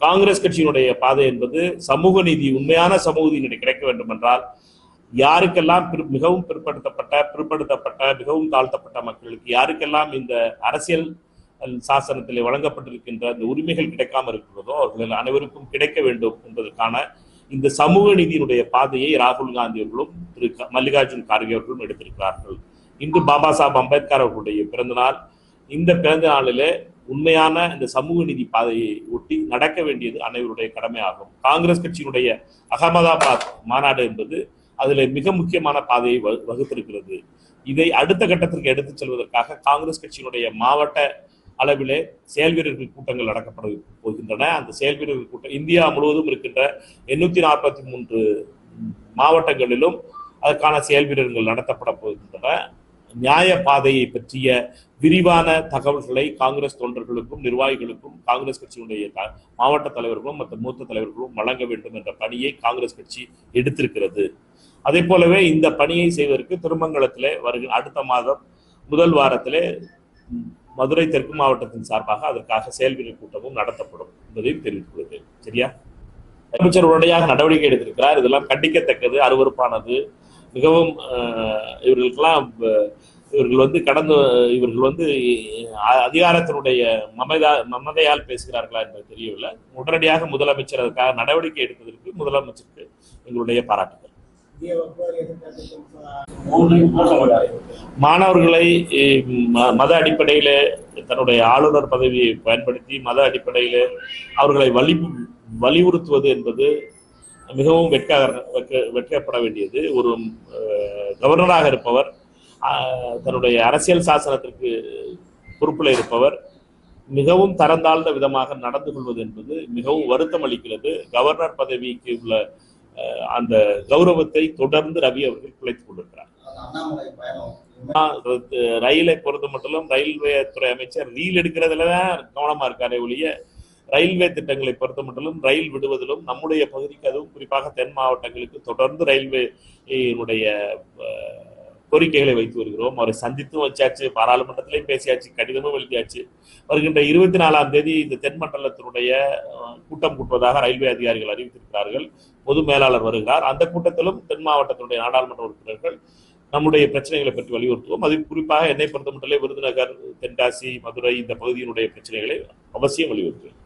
காங்கிரஸ் கட்சியினுடைய பாதை என்பது சமூக நீதி, உண்மையான சமூக நீதி கிடைக்க வேண்டும் என்றால் யாருக்கெல்லாம் மிகவும் பிற்படுத்தப்பட்ட மிகவும் தாழ்த்தப்பட்ட மக்களுக்கு யாருக்கெல்லாம் இந்த அரசியல் சாசனத்தில் வழங்கப்பட்டிருக்கின்ற இந்த உரிமைகள் கிடைக்காம இருக்கிறதோ அவர்கள் அனைவருக்கும் கிடைக்க வேண்டும் என்பதற்கான இந்த சமூக நீதியினுடைய பாதையை ராகுல் காந்தி அவர்களும் திரு மல்லிகார்ஜுன் கார்கே அவர்களும் எடுத்திருக்கிறார்கள். இன்று பாபா சாஹேப் அம்பேத்கர் அவர்களுடைய பிறந்த நாள். இந்த பிறந்த நாளிலே உண்மையான இந்த சமூக நீதி பாதையை ஒட்டி நடக்க வேண்டியது அனைவருடைய கடமை ஆகும். காங்கிரஸ் கட்சியினுடைய அகமதாபாத் மாநாடு என்பது அதுல மிக முக்கியமான பாதையை வகுத்திருக்கிறது. இதை அடுத்த கட்டத்திற்கு எடுத்துச் செல்வதற்காக காங்கிரஸ் கட்சியினுடைய மாவட்ட அளவிலே செயல் வீரர்கள் கூட்டங்கள் நடக்கப்பட போகின்றன. அந்த செயல் வீரர்கள் கூட்டம் இந்தியா முழுவதும் இருக்கின்ற 843 மாவட்டங்களிலும் அதற்கான செயல் வீரர்கள் நடத்தப்பட போகின்றன. நியாய பாதையை பற்றிய விரிவான தகவல்களை காங்கிரஸ் தொண்டர்களுக்கும் நிர்வாகிகளுக்கும் காங்கிரஸ் கட்சியினுடைய மாவட்ட தலைவர்களும் மற்ற மூத்த தலைவர்களும் வழங்க வேண்டும் என்ற பணியை காங்கிரஸ் கட்சி எடுத்திருக்கிறது. அதே போலவே இந்த பணியை செய்வதற்கு திருமங்கலத்திலே அடுத்த மாதம் முதல் வாரத்திலே மதுரை தெற்கு மாவட்டத்தின் சார்பாக அதற்காக செயல் வீரர் கூட்டமும் நடத்தப்படும் என்பதையும் தெரிவித்துக் கொள்கிறேன். சரியா? அமைச்சர் உடனடியாக நடவடிக்கை எடுத்திருக்கிறார். இதெல்லாம் கண்டிக்கத்தக்கது, அருவருப்பானது. மிகவும் இவர்கள் அதிகாரத்தினுடைய மமதையால் பேசுகிறார்களா என்பது தெரியவில்லை. உடனடியாக முதலமைச்சர் அதற்காக நடவடிக்கை எடுப்பதற்கு முதலமைச்சருக்கு எங்களுடைய பாராட்டுகள். மாணவர்களை மத அடிப்படையில தன்னுடைய ஆளுநர் பதவியை பயன்படுத்தி மத அடிப்படையில அவர்களை வலியுறுத்துவது என்பது மிகவும் வெட்கப்பட வேண்டியது. ஒரு கவர்னராக இருப்பவர், தன்னுடைய அரசியல் சாசனத்திற்கு பொறுப்பில் இருப்பவர் மிகவும் தரந்தாழ்ந்த விதமாக நடந்து கொள்வது என்பது மிகவும் வருத்தம் அளிக்கிறது. கவர்னர் பதவிக்கு உள்ள அந்த கௌரவத்தை தொடர்ந்து ரவி அவர்கள் குலைத்துக் கொண்டிருக்கிறார். ரயிலை பொறுத்த மட்டும் ரயில்வே துறை அமைச்சர் ரயில் எடுக்கிறதுலதான் கவனமா இருக்காரே ஒழிய ரயில்வே திட்டங்களை பொறுத்த மட்டும் ரயில் விடுவதிலும் நம்முடைய பகுதிக்கு, அதுவும் குறிப்பாக தென் மாவட்டங்களுக்கு தொடர்ந்து ரயில்வேனுடைய கோரிக்கைகளை வைத்து வருகிறோம். அவரை சந்தித்தும் வச்சாச்சு, பாராளுமன்றத்திலையும் பேசியாச்சு, கடிதமும் எழுதியாச்சு. வருகின்ற 24ஆம் தேதி இந்த தென் மண்டலத்தினுடைய கூட்டம் கூட்டுவதாக ரயில்வே அதிகாரிகள் அறிவித்திருக்கிறார்கள். பொது மேலாளர் வருகிறார். அந்த கூட்டத்திலும் தென் மாவட்டத்தினுடைய நாடாளுமன்ற உறுப்பினர்கள் நம்முடைய பிரச்சனைகளை பற்றி வலியுறுத்துவோம். அது குறிப்பாக என்னை பொறுத்த மட்டும் விருதுநகர், தென்காசி, மதுரை இந்த பகுதியினுடைய பிரச்சனைகளை அவசியம் வலியுறுத்துவோம்.